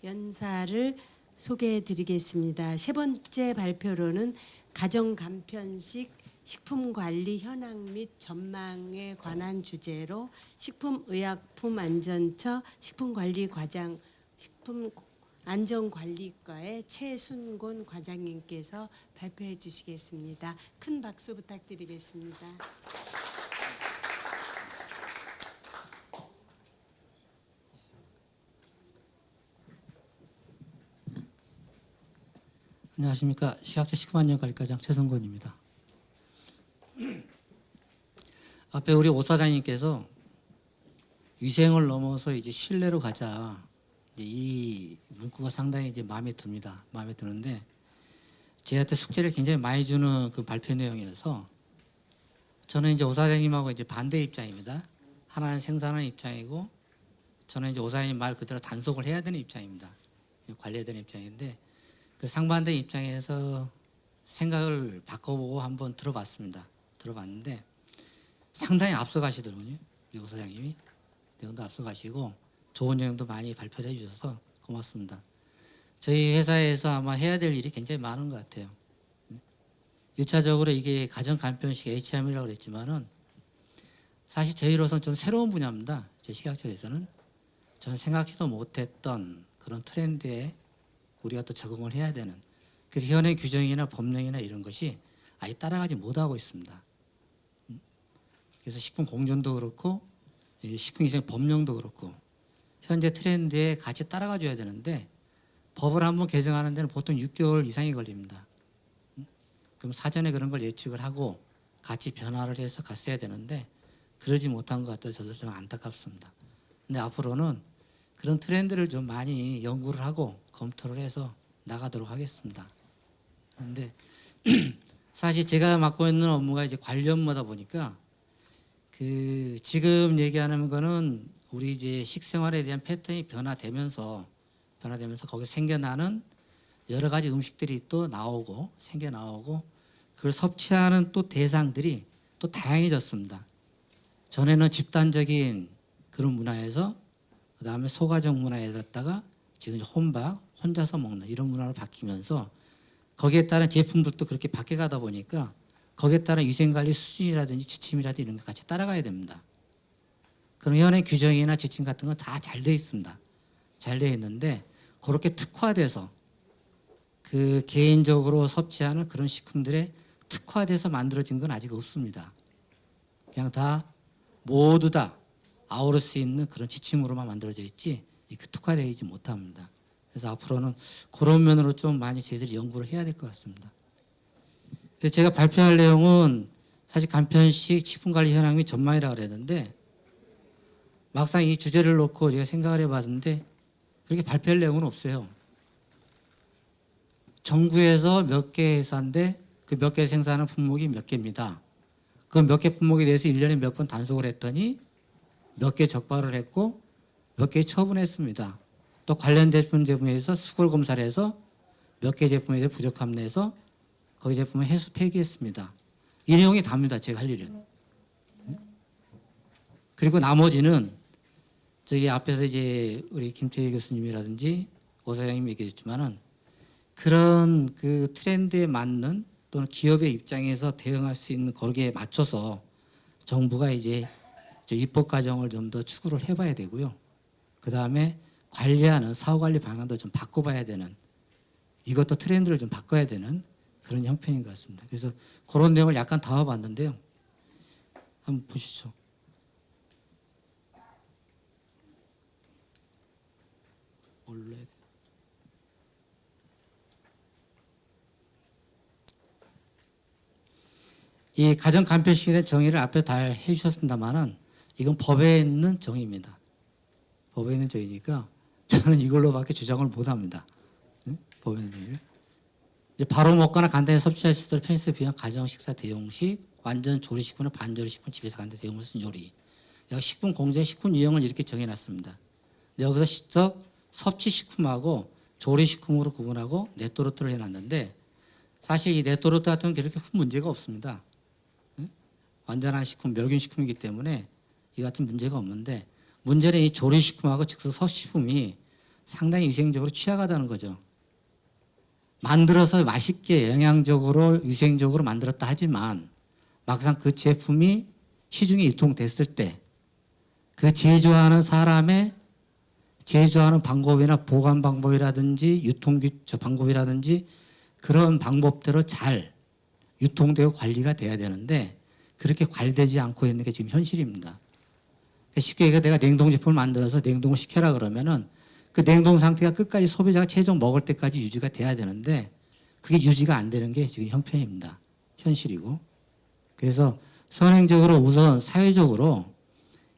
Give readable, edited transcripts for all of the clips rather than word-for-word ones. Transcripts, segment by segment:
연사를 소개해 드리겠습니다. 세 번째 발표로는 가정 간편식 식품관리 현황 및 전망에 관한 주제로 식품의약품안전처 식품안전관리과의 최순곤 과장님께서 발표해 주시겠습니다. 큰 박수 부탁드리겠습니다. 안녕하십니까. 식약처 식품안전관리과장 최승곤입니다. 앞에 우리 오 사장님께서 위생을 넘어서 이제 신뢰로 가자. 이제 이 문구가 상당히 이제 마음에 듭니다. 마음에 드는데 저한테 숙제를 굉장히 많이 주는 그 발표 내용이어서 저는 이제 오 사장님하고 이제 반대 입장입니다. 하나는 생산하는 입장이고 저는 이제 오 사장님 말 그대로 단속을 해야 되는 입장입니다. 관리해야 되는 입장인데 그 상반된 입장에서 생각을 바꿔보고 한번 들어봤습니다. 들어봤는데 상당히 앞서가시더군요. 오 사장님이 내용도 앞서가시고 좋은 내용도 많이 발표를 해주셔서 고맙습니다. 저희 회사에서 아마 해야 될 일이 굉장히 많은 것 같아요. 1차적으로 이게 가정간편식 HM이라고 그랬지만은 사실 저희로서는 좀 새로운 분야입니다. 저희 식약처에서는 저는 생각지도 못했던 그런 트렌드에 우리가 또 적응을 해야 되는, 그래서 현행 규정이나 법령이나 이런 것이 아예 따라가지 못하고 있습니다. 그래서 식품 공정도 그렇고 식품위생 법령도 그렇고 현재 트렌드에 같이 따라가 줘야 되는데 법을 한번 개정하는 데는 보통 6개월 이상이 걸립니다. 그럼 사전에 그런 걸 예측을 하고 같이 변화를 해서 갔어야 되는데 그러지 못한 것 같아서 저도 좀 안타깝습니다. 근데 앞으로는 그런 트렌드를 좀 많이 연구를 하고 검토를 해서 나가도록 하겠습니다. 그런데 사실 제가 맡고 있는 업무가 이제 관련마다 보니까 그 지금 얘기하는 거는 우리 이제 식생활에 대한 패턴이 변화되면서 거기서 생겨나는 여러 가지 음식들이 또 나오고 생겨나오고 그걸 섭취하는 또 대상들이 또 다양해졌습니다. 전에는 집단적인 그런 문화에서 그다음에 소가정 문화에 갔다가 지금 혼밥, 혼자서 먹는 이런 문화로 바뀌면서 거기에 따른 제품들도 그렇게 바뀌어가다 보니까 거기에 따른 위생관리 수준이라든지 지침이라든지 이런 거 같이 따라가야 됩니다. 그럼 현행 규정이나 지침 같은 건 다 잘 돼 있습니다. 잘 돼 있는데 그렇게 특화돼서 그 개인적으로 섭취하는 그런 식품들에 특화돼서 만들어진 건 아직 없습니다. 그냥 다 모두 다 아우를 수 있는 그런 지침으로만 만들어져 있지 특화되어 있지 못합니다. 그래서 앞으로는 그런 면으로 좀 많이 저희들이 연구를 해야 될 것 같습니다. 그래서 제가 발표할 내용은 사실 간편식 식품관리 현황 및 전망이라고 그랬는데 막상 이 주제를 놓고 제가 생각을 해봤는데 그렇게 발표할 내용은 없어요. 정부에서 몇 개 회사인데 그 몇 개 생산하는 품목이 몇 개입니다. 그 몇 개 품목에 대해서 1년에 몇 번 단속을 했더니 몇 개 적발을 했고 몇 개 처분했습니다. 또 관련 제품에서 수걸 검사를 해서 몇 개 제품에 대해 부적합 내서 거기 제품을 해수 폐기했습니다. 이 내용이 답니다. 제가 할 일은. 그리고 나머지는 저기 앞에서 이제 우리 김태희 교수님이라든지 오 사장님이 얘기했지만은 그런 그 트렌드에 맞는 또는 기업의 입장에서 대응할 수 있는 거기에 맞춰서 정부가 이제 입법 과정을 좀 더 추구를 해봐야 되고요. 그 다음에 관리하는 사후관리 방안도 좀 바꿔봐야 되는, 이것도 트렌드를 좀 바꿔야 되는 그런 형편인 것 같습니다. 그래서 그런 내용을 약간 담아봤는데요. 한번 보시죠. 원래 이 가정 간편식에 대한 정의를 앞에 다 해주셨습니다만은 이건 법에 있는 정의입니다. 법에 있는 정의니까 저는 이걸로밖에 주장을 못합니다. 법에 있는 정의를. 이제 바로 먹거나 간단히 섭취할 수 있도록 편의시설 비용 가정 식사 대용식, 완전 조리식품은 반조리식품, 집에서 간단히 대용을 쓴 요리. 여기 식품 공정 식품 유형을 이렇게 정해놨습니다. 여기서 시적 섭취식품하고 조리식품으로 구분하고 네토로트를 해놨는데 사실 이 네토로트 같은 건 그렇게 큰 문제가 없습니다. 완전한 식품, 멸균식품이기 때문에 이 같은 문제가 없는데 문제는 이 조리식품하고 즉석 섭취식품이 상당히 위생적으로 취약하다는 거죠. 만들어서 맛있게 영양적으로 위생적으로 만들었다 하지만 막상 그 제품이 시중에 유통됐을 때 그 제조하는 사람의 제조하는 방법이나 보관 방법이라든지 방법이라든지 그런 방법대로 잘 유통되고 관리가 돼야 되는데 그렇게 관리되지 않고 있는 게 지금 현실입니다. 쉽게 얘기해 내가 냉동 제품을 만들어서 냉동을 시켜라 그러면은 그 냉동 상태가 끝까지 소비자가 최종 먹을 때까지 유지가 돼야 되는데 그게 유지가 안 되는 게 지금 형편입니다. 현실이고. 그래서 선행적으로 우선 사회적으로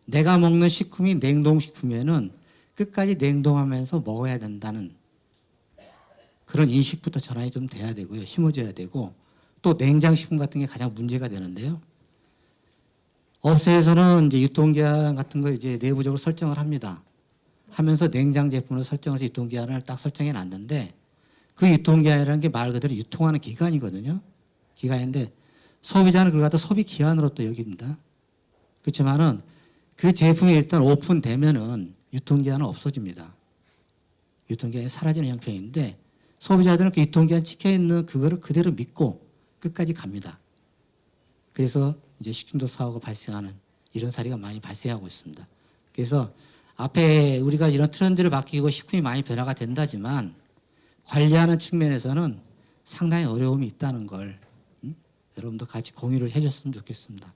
내가 먹는 식품이 냉동식품이면은 끝까지 냉동하면서 먹어야 된다는 그런 인식부터 전환이 좀 돼야 되고요. 심어져야 되고 또 냉장식품 같은 게 가장 문제가 되는데요. 업체에서는 이제 유통기한 같은 걸 이제 내부적으로 설정을 합니다. 하면서 냉장 제품으로 설정해서 유통기한을 딱 설정해 놨는데 그 유통기한이라는 게 말 그대로 유통하는 기간이거든요. 기간인데 소비자는 그걸 갖다 소비 기한으로 또 여깁니다. 그렇지만은 그 제품이 일단 오픈되면은 유통기한은 없어집니다. 유통기한이 사라지는 형편인데 소비자들은 그 유통기한 찍혀 있는 그거를 그대로 믿고 끝까지 갑니다. 그래서 이제 식중독 사고가 발생하는 이런 사례가 많이 발생하고 있습니다. 그래서 앞에 우리가 이런 트렌드를 바뀌고 식품이 많이 변화가 된다지만 관리하는 측면에서는 상당히 어려움이 있다는 걸 여러분도 같이 공유를 해줬으면 좋겠습니다.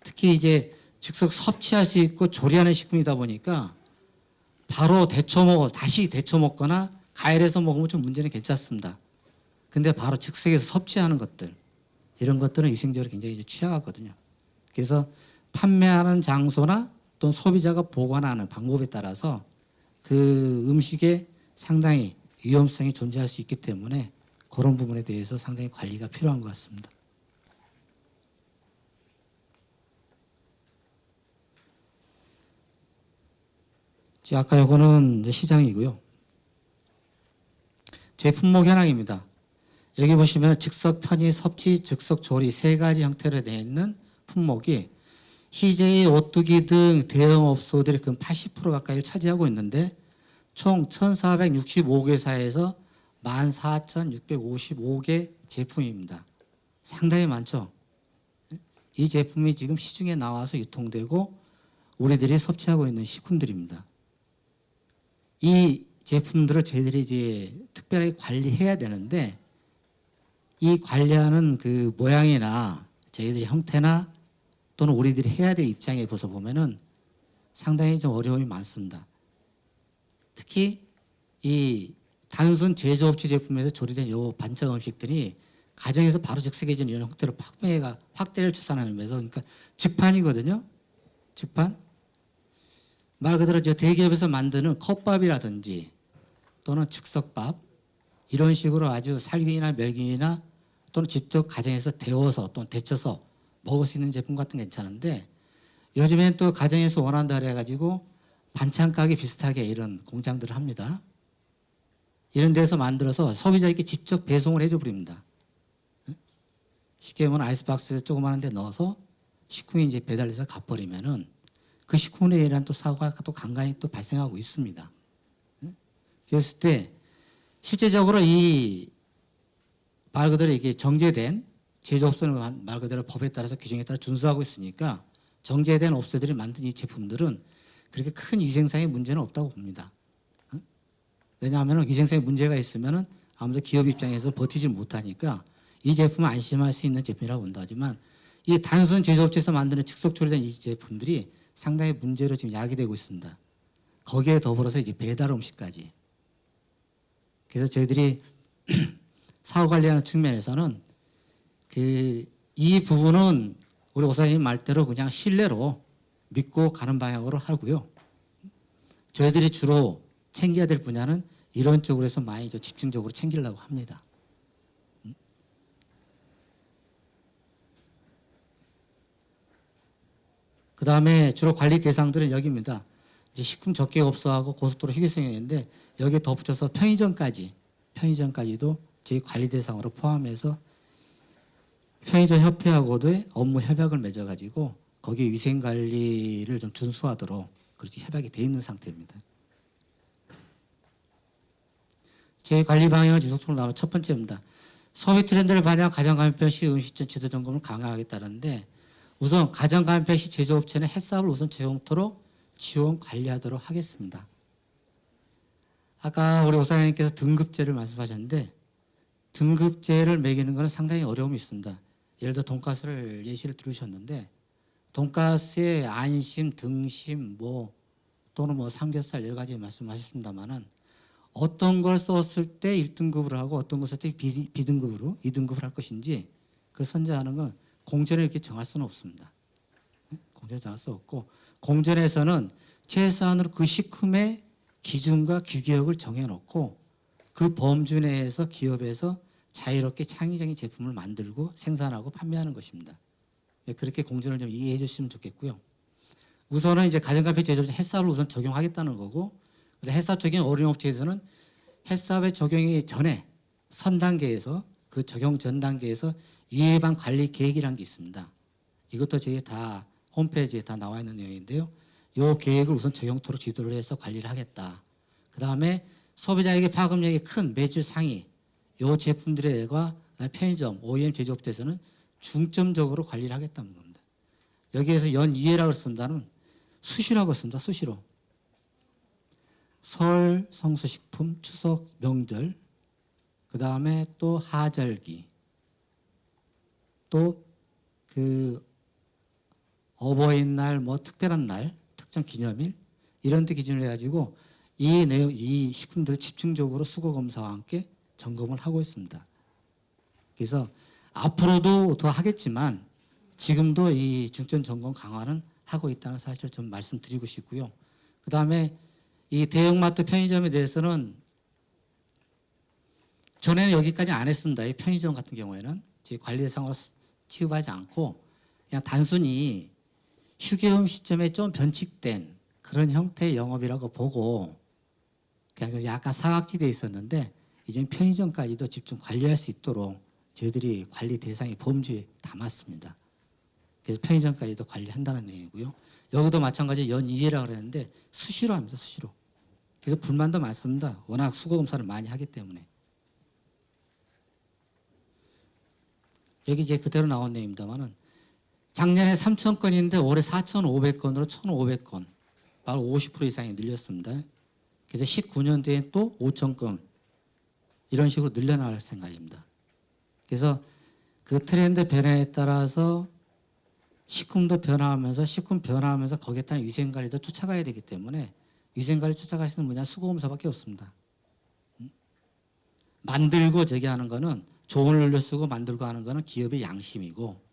특히 이제 즉석 섭취할 수 있고 조리하는 식품이다 보니까 바로 다시 데쳐 먹거나 가열해서 먹으면 좀 문제는 괜찮습니다. 근데 바로 즉석에서 섭취하는 것들 이런 것들은 위생적으로 굉장히 이제 취약하거든요. 그래서 판매하는 장소나 또는 소비자가 보관하는 방법에 따라서 그 음식에 상당히 위험성이 존재할 수 있기 때문에 그런 부분에 대해서 상당히 관리가 필요한 것 같습니다. 아까 이거는 시장이고요. 제품목 현황입니다. 여기 보시면 즉석 편의, 섭취, 즉석 조리 세 가지 형태로 되어 있는 품목이 희재의 오뚜기 등 대형 업소들이 그 80% 가까이를 차지하고 있는데 총 1,465개사에서 14,655개 제품입니다. 상당히 많죠. 이 제품이 지금 시중에 나와서 유통되고 우리들이 섭취하고 있는 식품들입니다. 이 제품들을 저희들이 이제 특별하게 관리해야 되는데 이 관리하는 그 모양이나 저희들의 형태나 또는 우리들이 해야 될 입장에 벌써 보면은 상당히 좀 어려움이 많습니다. 특히 이 단순 제조업체 제품에서 조리된 요 반찬 음식들이 가정에서 바로 즉석해지는 이런 형태로 확대를 추산하면서 그러니까 직판이거든요. 직판. 말 그대로 저 대기업에서 만드는 컵밥이라든지 또는 즉석밥 이런 식으로 아주 살균이나 멸균이나 또는 직접 가정에서 데워서 또는 데쳐서 먹을 수 있는 제품 같은 게 괜찮은데 요즘엔 또 가정에서 원한다 그래가지고 반찬 가게 비슷하게 이런 공장들을 합니다. 이런 데서 만들어서 소비자에게 직접 배송을 해줘버립니다. 쉽게 보면 아이스박스에 조그마한 데 넣어서 식품이 이제 배달돼서 가버리면은 그 식품에 의한 또 사고가 또 간간히 또 발생하고 있습니다. 그랬을 때 실제적으로 이 말 그대로 이게 정제된 제조업소는 말 그대로 법에 따라서 규정에 따라 준수하고 있으니까 정제된 업소들이 만든 이 제품들은 그렇게 큰 위생상의 문제는 없다고 봅니다. 왜냐하면 위생상의 문제가 있으면은 아무래도 기업 입장에서 버티지 못하니까 이 제품은 안심할 수 있는 제품이라고 본다지만 이 단순 제조업체에서 만드는 즉석 조리된 이 제품들이 상당히 문제로 지금 야기되고 있습니다. 거기에 더불어서 이제 배달 음식까지. 그래서 저희들이 사후 관리하는 측면에서는 이 부분은 우리 오사장님 말대로 그냥 신뢰로 믿고 가는 방향으로 하고요. 저희들이 주로 챙겨야 될 분야는 이런 쪽으로 해서 많이 좀 집중적으로 챙기려고 합니다. 그 다음에 주로 관리 대상들은 여기입니다. 이제 식품 적객업소하고 고속도로 휴게소인데 여기에 덧붙여서 편의점까지도 저희 관리 대상으로 포함해서 편의점 협회하고도 업무 협약을 맺어가지고 거기에 위생 관리를 좀 준수하도록 그렇게 협약이 돼 있는 상태입니다. 제 관리 방향을 지속적으로 나오면 첫 번째입니다. 소비 트렌드를 반영한 가정간편 시 음식점 지도 점검을 강화하겠다는데 우선 가정간편 시 제조업체는 햇삽을 우선 제공토록 지원 관리하도록 하겠습니다. 아까 우리 오사장님께서 등급제를 말씀하셨는데 등급제를 매기는 것은 상당히 어려움이 있습니다. 예를 들어 돈가스를 예시를 들으셨는데 돈가스의 안심, 등심, 또는 삼겹살 여러 가지 말씀하셨습니다만은 어떤 걸 썼을 때 1등급으로 하고 어떤 걸 썼을 때 B등급으로 2등급을 할 것인지 그걸 선정하는 건 공전에 이렇게 정할 수는 없습니다. 공전에 정할 수 없고 공전에서는 최소한으로 그 식품의 기준과 규격을 정해놓고 그 범주 내에서 기업에서 자유롭게 창의적인 제품을 만들고 생산하고 판매하는 것입니다. 그렇게 공전을 좀 이해해 주시면 좋겠고요. 우선은 이제 가정간편 제조업체 햇삽을 우선 적용하겠다는 거고 햇삽 적용 어려운 업체에서는 햇삽의 적용이 전에 선 단계에서 그 적용 전 단계에서 유해방 관리 계획이라는 게 있습니다. 이것도 저희 다 홈페이지에 다 나와 있는 내용인데요. 이 계획을 우선 적용토록 지도를 해서 관리를 하겠다. 그 다음에 소비자에게 파급력이 큰 매출 상위 이 제품들과 편의점, OEM 제조업체에서는 중점적으로 관리를 하겠다는 겁니다. 여기에서 연이해라고 쓴다는 수시라고 씁니다. 수시로. 설, 성수식품, 추석, 명절, 그 다음에 또 하절기, 또 그 어버이날, 특별한 날, 특정 기념일 이런 데 기준으로 해가지고 이 식품들 집중적으로 수거 검사와 함께 점검을 하고 있습니다. 그래서 앞으로도 더 하겠지만 지금도 이 중점 점검 강화는 하고 있다는 사실을 좀 말씀드리고 싶고요. 그 다음에 이 대형마트 편의점에 대해서는 전에는 여기까지 안 했습니다. 이 편의점 같은 경우에는 제 관리 대상으로 취급하지 않고 그냥 단순히 휴게음 시점에 좀 변칙된 그런 형태의 영업이라고 보고 그냥 약간 사각지대에 있었는데 이제 편의점까지도 집중 관리할 수 있도록 저희들이 관리 대상의 범주에 담았습니다. 그래서 편의점까지도 관리한다는 얘기고요. 여기도 마찬가지 연이해라고 그랬는데 수시로 합니다. 수시로. 그래서 불만도 많습니다. 워낙 수거 검사를 많이 하기 때문에. 여기 이제 그대로 나온 내용입니다만은 작년에 3,000건인데 올해 4,500건으로 1,500건, 바로 50% 이상이 늘렸습니다. 그래서 19년도에 또 5,000건 이런 식으로 늘려나갈 생각입니다. 그래서 그 트렌드 변화에 따라서 식품도 변화하면서 식품 변화하면서 거기에 따른 위생관리도 쫓아가야 되기 때문에 위생관리 쫓아갈 수 있는 분야 수거검사밖에 없습니다. 만들고 저기 하는 거는 조언을 늘려 쓰고 만들고 하는 거는 기업의 양심이고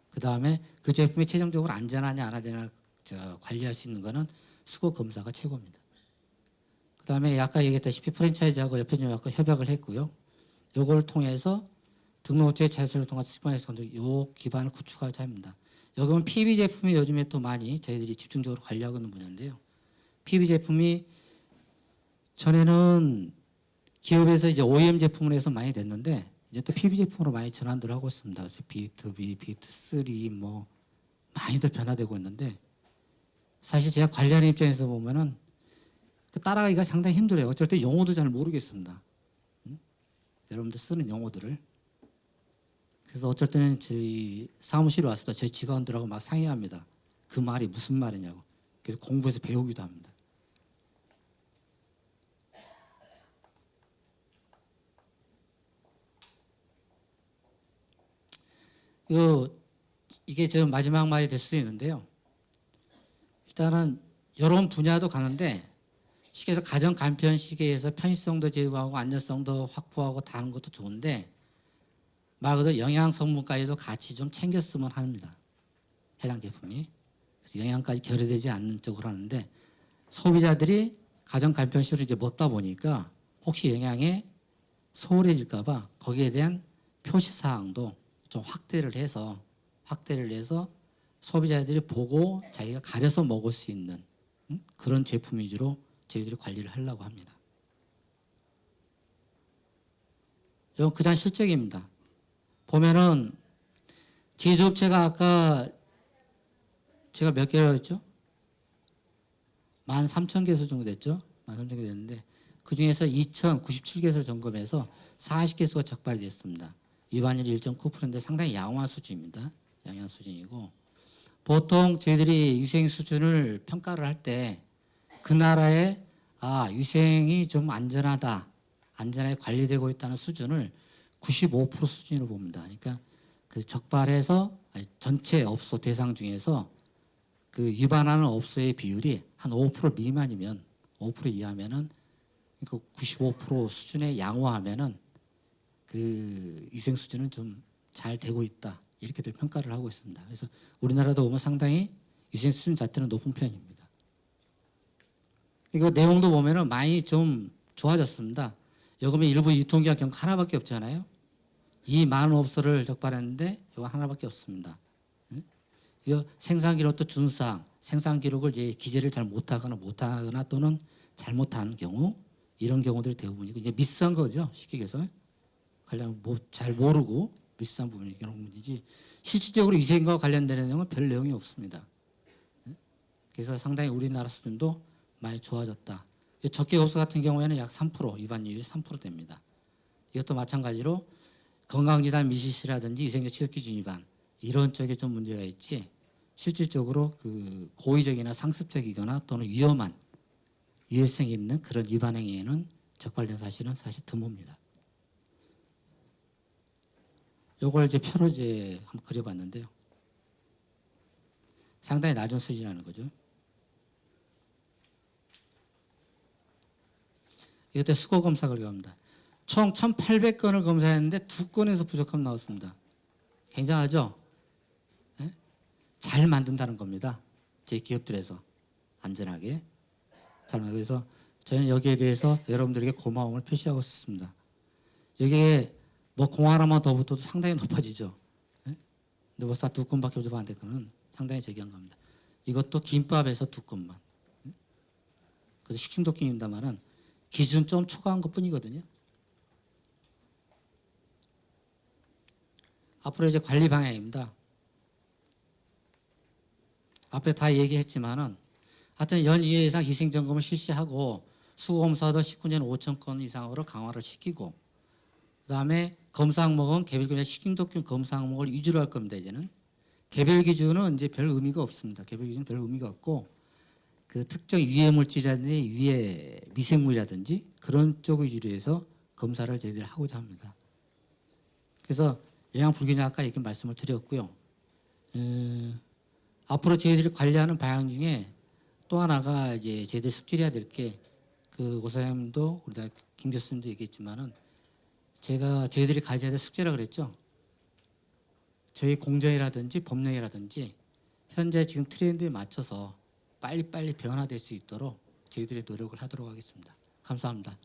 그 다음에 그 제품이 최종적으로 안전하냐 안 하냐 관리할 수 있는 거는 수거검사가 최고입니다. 그 다음에 아까 얘기했다시피 프랜차이즈하고 옆편점하고 협약을 했고요. 요걸 통해서 등록업체의 자율성을 통한 습관에서 요 기반을 구축하자 합니다. 여기는 PB 제품이 요즘에 또 많이 저희들이 집중적으로 관리하고 있는 분야인데요. PB 제품이 전에는 기업에서 이제 OEM 제품으로 해서 많이 됐는데 이제 또 PB 제품으로 많이 전환들 하고 있습니다. 그래서 B2B, B2C 많이들 변화되고 있는데 사실 제가 관리하는 입장에서 보면은 따라가기가 상당히 힘들어요. 어쩔 때 용어도 잘 모르겠습니다. 여러분들 쓰는 용어들을. 그래서 어쩔 때는 저희 사무실에 와서도 저희 직원들하고 막 상의합니다. 그 말이 무슨 말이냐고. 그래서 공부해서 배우기도 합니다. 이게 저 마지막 말이 될 수도 있는데요. 일단은 이런 분야도 가는데 쉽게 해서 가정 간편 시계에서 편의성도 제고하고 안전성도 확보하고 다른 것도 좋은데 말 그대로 영양 성분까지도 같이 좀 챙겼으면 합니다. 해당 제품이. 그래서 영양까지 결여되지 않는 쪽으로 하는데 소비자들이 가정 간편 시를 이제 먹다 보니까 혹시 영양에 소홀해질까 봐 거기에 대한 표시 사항도 좀 확대를 해서 소비자들이 보고 자기가 가려서 먹을 수 있는 그런 제품 위주로 저희들이 관리를 하려고 합니다. 이건 그냥 실적입니다. 보면은 제조업체가 아까 제가 몇 개라고 했죠? 13,000개소 정도 됐죠? 13,000개 됐는데 그중에서 2,097개소를 점검해서 40개소가 적발이 됐습니다. 위반율이 1.9%인데 상당히 양호한 수준입니다. 양호한 수준이고, 보통 저희들이 위생 수준을 평가를 할 때 그 나라의 위생이 좀 안전하다, 안전하게 관리되고 있다는 수준을 95% 수준으로 봅니다. 그러니까 그 적발해서 전체 업소 대상 중에서 그 위반하는 업소의 비율이 한 5% 미만이면, 5% 이하면은 그 95% 수준에 양호하면은 그 위생 수준은 좀 잘 되고 있다, 이렇게들 평가를 하고 있습니다. 그래서 우리나라도 보면 상당히 위생 수준 자체는 높은 편입니다. 이거 내용도 보면은 많이 좀 좋아졌습니다. 요금의 일부 유통기한 경과 하나밖에 없잖아요. 이 많은 업소를 적발했는데 이거 하나밖에 없습니다. 이거 생산 기록도 준수사항, 생산 기록을 이제 기재를 잘 못하거나 또는 잘못한 경우, 이런 경우들이 대부분이고, 이제 미스한 거죠. 쉽게 얘기해서 관련 잘 모르고 미스한 부분이지, 실질적으로 위생과 관련된 내용은 별 내용이 없습니다. 그래서 상당히 우리나라 수준도 많이 좋아졌다. 적개 업소 같은 경우에는 약 3%, 위반율이 3% 됩니다. 이것도 마찬가지로 건강지단 미실시라든지 위생적 지적기준 위반, 이런 쪽에 좀 문제가 있지, 실질적으로 그 고의적이나 상습적이거나 또는 위험한 위해성이 있는 그런 위반 행위에는 적발된 사실은 사실 드뭅니다. 요걸 이제 표로 이제 한번 그려봤는데요. 상당히 낮은 수준이라는 거죠. 이때 수거 검사 결과입니다. 총 1,800건을 검사했는데 2건에서 부족함 나왔습니다. 굉장하죠? 네? 잘 만든다는 겁니다. 제 기업들에서 안전하게. 그래서 저희는 여기에 대해서 여러분들에게 고마움을 표시하고 싶습니다. 여기에 뭐 공 하나만 더 붙어도 상당히 높아지죠. 네? 근데 벌써 2건밖에 부족한데 그는 상당히 저기한 겁니다. 이것도 김밥에서 2건만. 네? 그래서 식중독균입니다만은 기준 좀 초과한 것 뿐이거든요. 앞으로 이제 관리 방향입니다. 앞에 다 얘기했지만은 하여튼 연 2회 이상 위생점검을 실시하고 수거검사도 19년 5,000건 이상으로 강화를 시키고, 그 다음에 검사 항목은 개별 기준 식중독균 검사 항목을 위주로 할 겁니다. 이제는 개별 기준은 이제 별 의미가 없습니다. 개별 기준은 별 의미가 없고, 그 특정 유해 물질이라든지 유해 미생물이라든지 그런 쪽 위주로 해서 검사를 저희들이 하고자 합니다. 그래서 영양 불균형 아까 이렇게 말씀을 드렸고요. 앞으로 저희들이 관리하는 방향 중에 또 하나가 이제 저희들이 숙지해야 될 게, 그 오 사장님도 우리 김 교수님도 얘기했지만은 저희들이 가져야 될 숙제라 그랬죠. 저희 공정이라든지 법령이라든지 현재 지금 트렌드에 맞춰서 빨리빨리 변화될 수 있도록 저희들이 노력을 하도록 하겠습니다. 감사합니다.